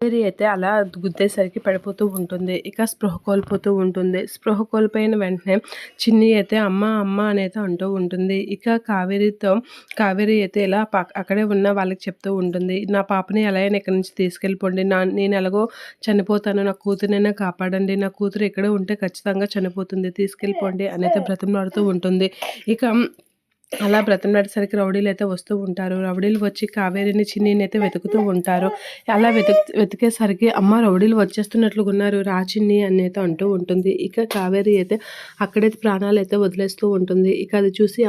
కావేరి అయితే అలా గుద్దేసరికి పడిపోతూ ఉంటుంది. ఇక స్పృహ కోల్పోతూ ఉంటుంది. స్పృహ కోల్పోయిన వెంటనే చిన్ని అయితే అమ్మ అమ్మ అనేది అంటూ ఉంటుంది. ఇక కావేరి అయితే ఇలా అక్కడే ఉన్న వాళ్ళకి చెప్తూ ఉంటుంది. నా పాపని ఎలా అయినా ఇక్కడి నుంచి తీసుకెళ్ళిపోండి. నేను ఎలాగో చనిపోతాను. నా కూతురినైనా కాపాడండి. నా కూతురు ఇక్కడే ఉంటే ఖచ్చితంగా చనిపోతుంది. తీసుకెళ్ళిపోండి అనేది బ్రతిమలాడుతూ ఉంటుంది. ఇక అలా బ్రతిమలాడేసరికి రౌడీలు అయితే వస్తూ ఉంటారు. రౌడీలు వచ్చి కావేరిని చిన్నిని అయితే వెతుకుతూ ఉంటారు. అలా వెతికేసరికి అమ్మ రౌడీలు వచ్చేస్తున్నట్లుగా ఉన్నారు రా చిన్ని అని అయితే అంటూ ఉంటుంది. ఇక కావేరి అయితే అక్కడే ప్రాణాలు అయితే వదిలేస్తూ ఉంటుంది. ఇక అది చూసి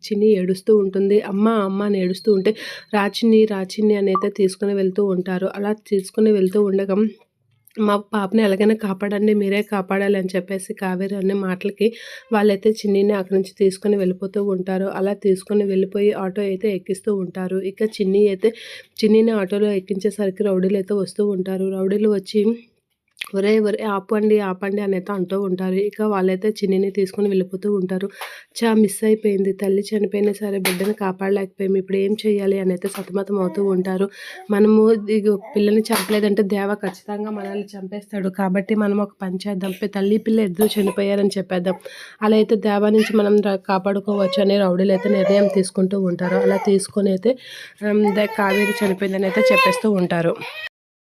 చిన్ని ఏడుస్తూ ఉంటుంది. అమ్మ అమ్మ అని ఏడుస్తూ ఉంటే రా చిన్ని అని అయితే తీసుకుని వెళ్తూ ఉంటారు. అలా తీసుకుని వెళ్తూ ఉండగా మా పాపని ఎలాగైనా కాపాడండి, మీరే కాపాడాలి అని చెప్పేసి కావేరి అనే మాటలకి వాళ్ళైతే చిన్నిని అక్కడి నుంచి తీసుకొని వెళ్ళిపోతూ ఉంటారు. అలా తీసుకొని వెళ్ళిపోయి ఆటో అయితే ఎక్కిస్తూ ఉంటారు. ఇక చిన్నిని ఆటోలో ఎక్కించేసరికి రౌడీలు అయితే వస్తూ ఉంటారు. రౌడీలు వచ్చి ఒరే ఆపండి ఆపండి అని అయితే అంటూ ఉంటారు. ఇక వాళ్ళైతే చిన్నిని తీసుకొని వెళ్ళిపోతూ ఉంటారు. మిస్ అయిపోయింది, తల్లి చనిపోయినా సరే బిడ్డని కాపాడలేకపోయాము, ఇప్పుడు ఏం చేయాలి అని అయితే సతమతం అవుతూ ఉంటారు. మనము పిల్లని చంపలేదంటే దేవ ఖచ్చితంగా మనల్ని చంపేస్తాడు, కాబట్టి మనం ఒక పని చేద్దాం, తల్లి పిల్ల ఇద్దరు చనిపోయారని చెప్పేద్దాం, అలా అయితే దేవ నుంచి మనం కాపాడుకోవచ్చు అని రౌడీలు అయితే నిర్ణయం తీసుకుంటూ ఉంటారు. అలా తీసుకొని అయితే కావేరి చనిపోయిందని అయితే చెప్పేస్తూ ఉంటారు.